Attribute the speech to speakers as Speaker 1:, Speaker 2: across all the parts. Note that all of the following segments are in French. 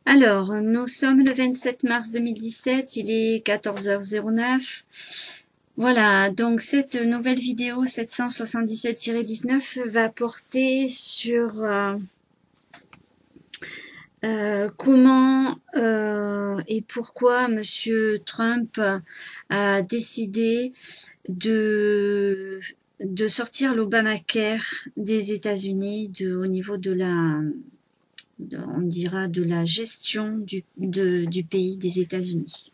Speaker 1: Alors, nous sommes le 27 mars 2017, il est 14h09. Voilà, donc cette nouvelle vidéo 777-19 va porter sur comment et pourquoi Monsieur Trump a décidé de sortir l'Obamacare des États-Unis au niveau de la on dira de la gestion du pays des États-Unis.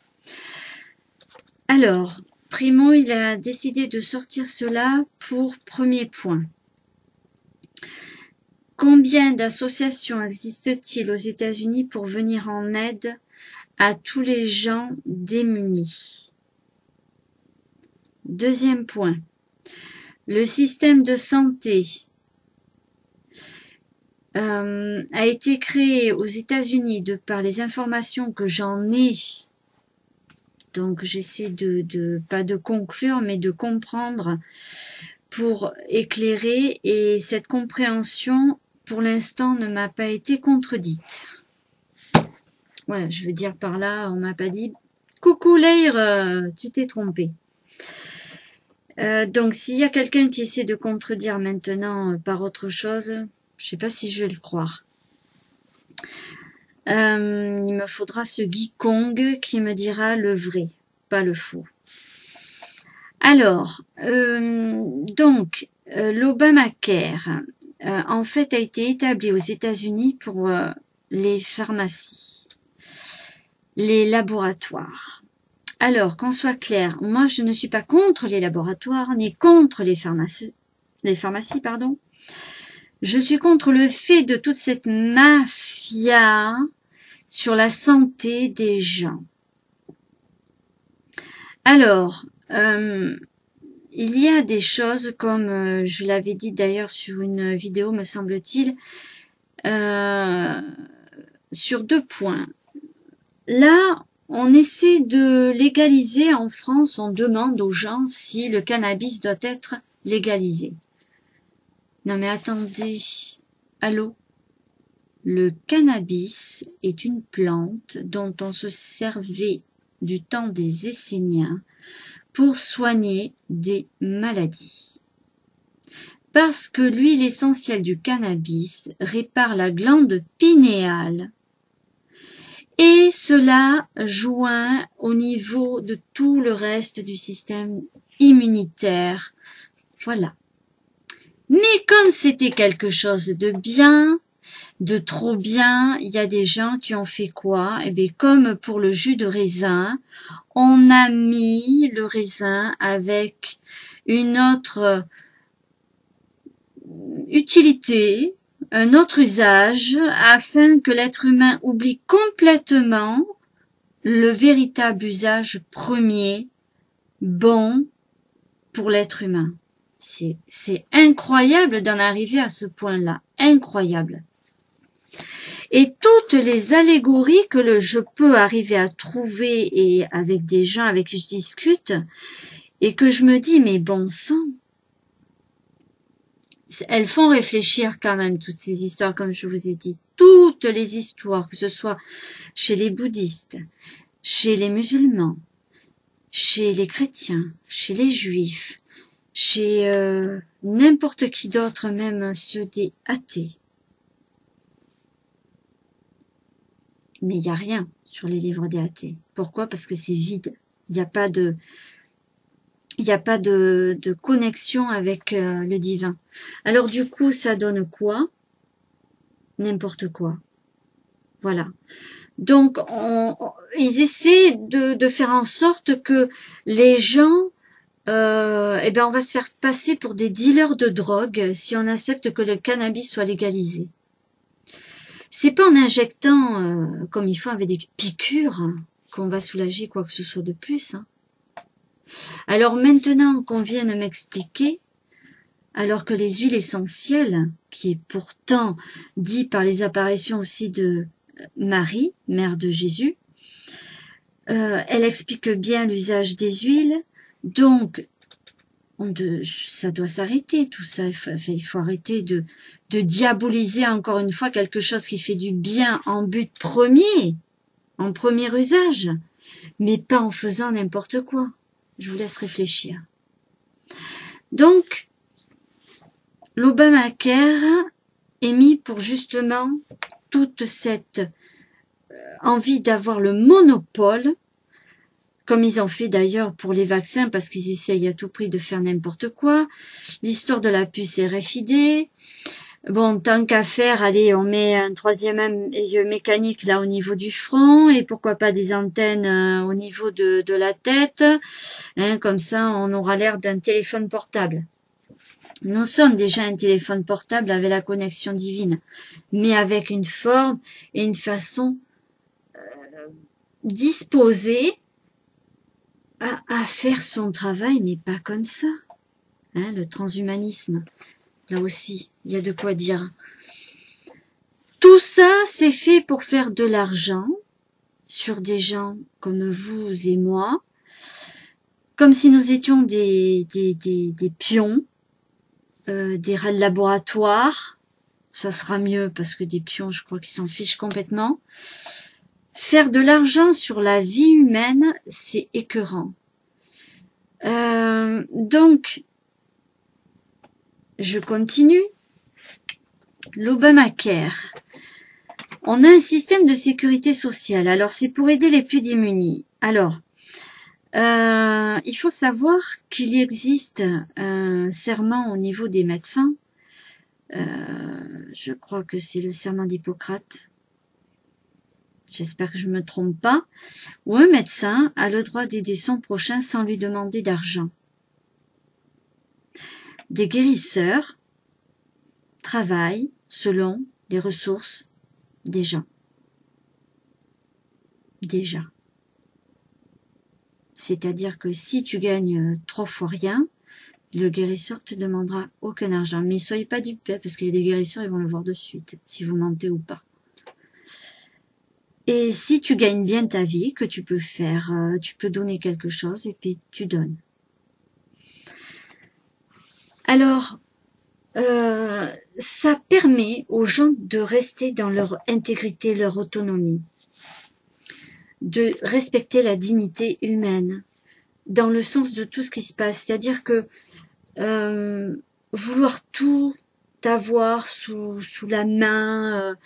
Speaker 1: Alors, primo, il a décidé de sortir cela pour premier point. Combien d'associations existent-ils aux États-Unis pour venir en aide à tous les gens démunis? Deuxième point. Le système de santé a été créé aux États-Unis de par les informations que j'en ai. Donc j'essaie pas de conclure, mais de comprendre pour éclairer, et cette compréhension pour l'instant ne m'a pas été contredite. Voilà, je veux dire par là, on m'a pas dit coucou Leïr, tu t'es trompé. Donc s'il y a quelqu'un qui essaie de contredire maintenant par autre chose, je sais pas si je vais le croire. Il me faudra ce Guy Kong qui me dira le vrai, pas le faux. Alors, donc, l'Obamacare, en fait, a été établi aux États-Unis pour les pharmacies, les laboratoires. Alors, qu'on soit clair, moi, je ne suis pas contre les laboratoires, ni contre les pharmacies, pardon. Je suis contre le fait de toute cette mafia sur la santé des gens. Alors, il y a des choses comme, je l'avais dit d'ailleurs sur une vidéo, me semble-t-il, sur deux points. Là, on essaie de légaliser en France, on demande aux gens si le cannabis doit être légalisé. Non mais attendez, allô? Le cannabis est une plante dont on se servait du temps des Esséniens pour soigner des maladies. Parce que l'huile essentielle du cannabis répare la glande pinéale et cela joint au niveau de tout le reste du système immunitaire. Voilà. Mais comme c'était quelque chose de bien, de trop bien, il y a des gens qui ont fait quoi? Eh bien, comme pour le jus de raisin, on a mis le raisin avec une autre utilité, un autre usage, afin que l'être humain oublie complètement le véritable usage premier, bon pour l'être humain. C'est incroyable d'en arriver à ce point-là, incroyable. Et toutes les allégories que je peux arriver à trouver et avec des gens avec qui je discute et que je me dis mais bon sang, elles font réfléchir quand même toutes ces histoires comme je vous ai dit, toutes les histoires que ce soit chez les bouddhistes, chez les musulmans, chez les chrétiens, chez les juifs, chez n'importe qui d'autre, même ceux des athées. Mais il n'y a rien sur les livres des athées. Pourquoi? Parce que c'est vide. Il n'y a pas de connexion avec le divin. Alors du coup, ça donne quoi? N'importe quoi. Voilà. Donc, ils essaient de faire en sorte que les gens, eh ben, on va se faire passer pour des dealers de drogue si on accepte que le cannabis soit légalisé. C'est pas en injectant comme il faut avec des piqûres qu'on va soulager quoi que ce soit de plus. Hein. Alors maintenant qu'on vienne m'expliquer, alors que les huiles essentielles, qui est pourtant dit par les apparitions aussi de Marie, mère de Jésus, elle explique bien l'usage des huiles. Donc, ça doit s'arrêter tout ça. Il faut arrêter de diaboliser encore une fois quelque chose qui fait du bien en but premier, en premier usage, mais pas en faisant n'importe quoi. Je vous laisse réfléchir. Donc, l'Obamacare est mis pour justement toute cette envie d'avoir le monopole, comme ils ont fait d'ailleurs pour les vaccins, parce qu'ils essayent à tout prix de faire n'importe quoi. L'histoire de la puce RFID. Bon, tant qu'à faire, allez, on met un troisième œil mécanique là au niveau du front, et pourquoi pas des antennes au niveau de la tête, hein, comme ça on aura l'air d'un téléphone portable. Nous sommes déjà un téléphone portable avec la connexion divine, mais avec une forme et une façon disposée à faire son travail, mais pas comme ça. Hein, le transhumanisme, là aussi, il y a de quoi dire. Tout ça, c'est fait pour faire de l'argent sur des gens comme vous et moi, comme si nous étions des pions, des rats de laboratoire. Ça sera mieux parce que des pions, je crois qu'ils s'en fichent complètement. Faire de l'argent sur la vie humaine, c'est écœurant. Donc, je continue. L'Obamacare. On a un système de sécurité sociale. Alors, c'est pour aider les plus démunis. Alors, il faut savoir qu'il existe un serment au niveau des médecins. Je crois que c'est le serment d'Hippocrate. J'espère que je ne me trompe pas. Où un médecin a le droit d'aider son prochain sans lui demander d'argent. Des guérisseurs travaillent selon les ressources des gens. Déjà. C'est-à-dire que si tu gagnes 3 fois rien, le guérisseur te demandera aucun argent. Mais soyez pas dupés, parce qu'il y a des guérisseurs, ils vont le voir de suite, si vous mentez ou pas. Et si tu gagnes bien ta vie, que tu peux faire, tu peux donner quelque chose, et puis tu donnes. Alors, ça permet aux gens de rester dans leur intégrité, leur autonomie, de respecter la dignité humaine, dans le sens de tout ce qui se passe. C'est-à-dire que vouloir tout avoir sous la main,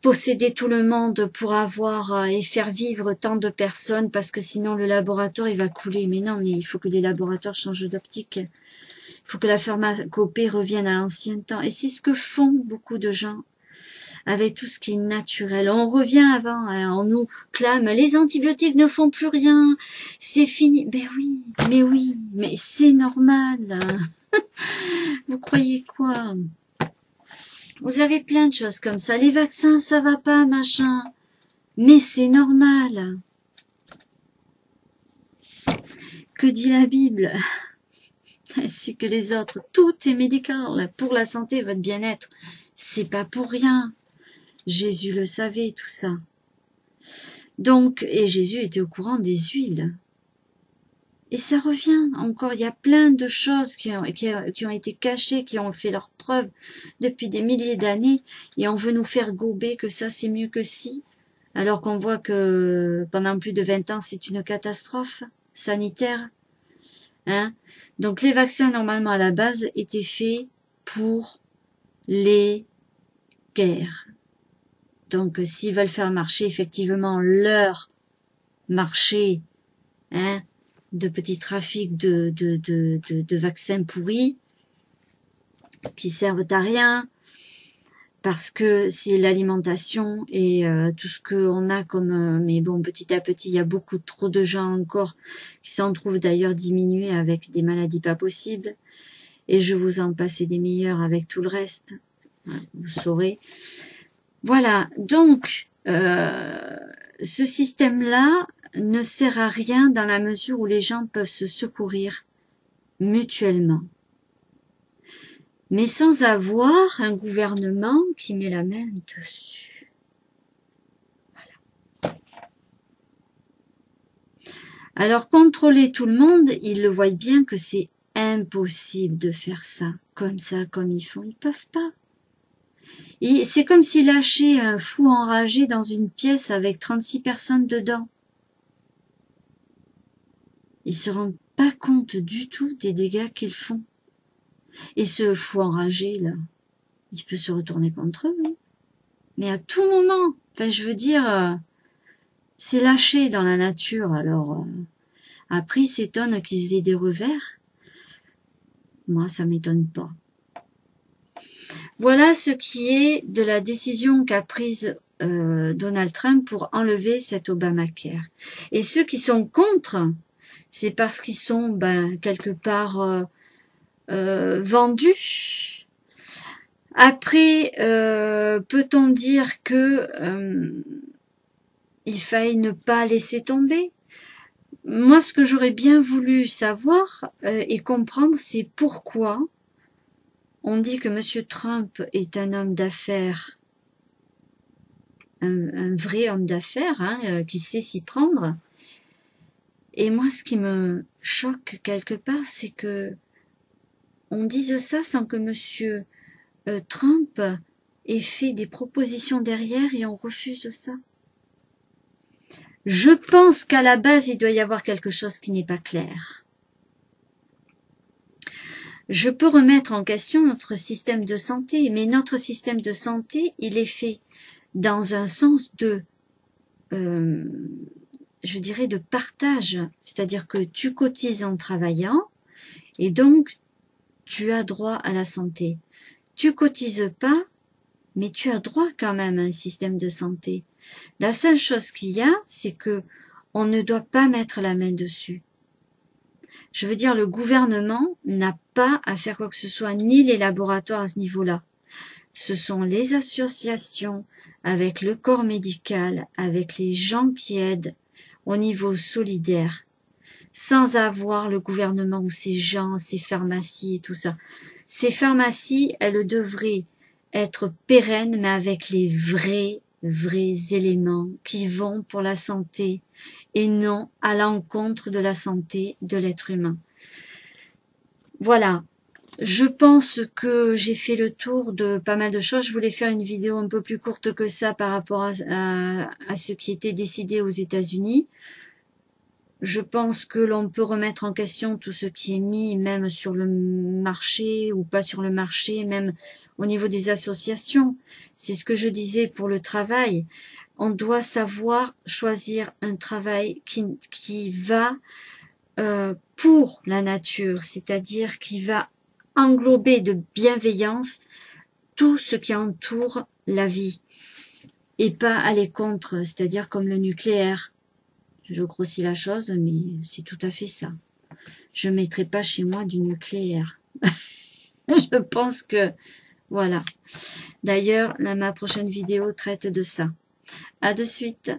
Speaker 1: posséder tout le monde pour avoir et faire vivre tant de personnes, parce que sinon le laboratoire il va couler. Mais non, mais il faut que les laboratoires changent d'optique. Il faut que la pharmacopée revienne à l'ancien temps. Et c'est ce que font beaucoup de gens avec tout ce qui est naturel. On revient avant, hein, on nous clame, les antibiotiques ne font plus rien, c'est fini. Mais oui, mais c'est normal. Vous croyez quoi? Vous avez plein de choses comme ça. Les vaccins, ça va pas, machin. Mais c'est normal. Que dit la Bible? Ainsi que les autres. Tout est médical pour la santé et votre bien-être. C'est pas pour rien. Jésus le savait, tout ça. Donc, et Jésus était au courant des huiles. Et ça revient encore, il y a plein de choses qui ont été cachées, qui ont fait leur preuve depuis des milliers d'années, et on veut nous faire gober que ça c'est mieux que si, alors qu'on voit que pendant plus de 20 ans c'est une catastrophe sanitaire. Hein? Donc les vaccins normalement à la base étaient faits pour les guerres. Donc s'ils veulent faire marcher effectivement leur marché, hein, de petits trafics de vaccins pourris qui servent à rien, parce que c'est l'alimentation et tout ce qu'on a comme... mais bon, petit à petit, il y a beaucoup trop de gens encore qui s'en trouvent d'ailleurs diminués avec des maladies pas possibles. Et je vous en passe des meilleurs avec tout le reste. Vous saurez. Voilà, donc, ce système-là ne sert à rien dans la mesure où les gens peuvent se secourir mutuellement. Mais sans avoir un gouvernement qui met la main dessus. Voilà. Alors, contrôler tout le monde, ils le voient bien que c'est impossible de faire ça, comme ils font. Ils peuvent pas. C'est comme s'ils lâchaient un fou enragé dans une pièce avec 36 personnes dedans. Ils se rendent pas compte du tout des dégâts qu'ils font. Et ce fou enragé, là, il peut se retourner contre eux. Hein. Mais à tout moment, enfin, je veux dire, c'est lâché dans la nature. Alors, après, ils s'étonnent qu'ils aient des revers. Moi, ça m'étonne pas. Voilà ce qui est de la décision qu'a prise Donald Trump pour enlever cet Obamacare. Et ceux qui sont contre, c'est parce qu'ils sont quelque part vendus. Après, peut-on dire que il faille ne pas laisser tomber? Moi, ce que j'aurais bien voulu savoir et comprendre, c'est pourquoi on dit que M. Trump est un homme d'affaires, un vrai homme d'affaires, hein, qui sait s'y prendre. Et moi, ce qui me choque quelque part, c'est que on dise ça sans que M. Trump ait fait des propositions derrière et on refuse ça. Je pense qu'à la base, il doit y avoir quelque chose qui n'est pas clair. Je peux remettre en question notre système de santé, mais notre système de santé, il est fait dans un sens de, je dirais, de partage. C'est-à-dire que tu cotises en travaillant et donc tu as droit à la santé. Tu cotises pas, mais tu as droit quand même à un système de santé. La seule chose qu'il y a, c'est que on ne doit pas mettre la main dessus. Je veux dire, le gouvernement n'a pas à faire quoi que ce soit, ni les laboratoires à ce niveau-là. Ce sont les associations, avec le corps médical, avec les gens qui aident au niveau solidaire, sans avoir le gouvernement ou ces gens, ces pharmacies et tout ça. Ces pharmacies, elles devraient être pérennes, mais avec les vrais éléments qui vont pour la santé et non à l'encontre de la santé de l'être humain. Voilà, je pense que j'ai fait le tour de pas mal de choses. Je voulais faire une vidéo un peu plus courte que ça par rapport à ce qui était décidé aux États-Unis. Je pense que l'on peut remettre en question tout ce qui est mis, même sur le marché ou pas sur le marché, même au niveau des associations. C'est ce que je disais pour le travail. On doit savoir choisir un travail qui va pour la nature, c'est-à-dire qui va englober de bienveillance tout ce qui entoure la vie et pas aller contre, c'est-à-dire comme le nucléaire. Je grossis la chose, mais c'est tout à fait ça. Je ne mettrai pas chez moi du nucléaire. Je pense que, voilà. D'ailleurs, ma prochaine vidéo traite de ça. À de suite.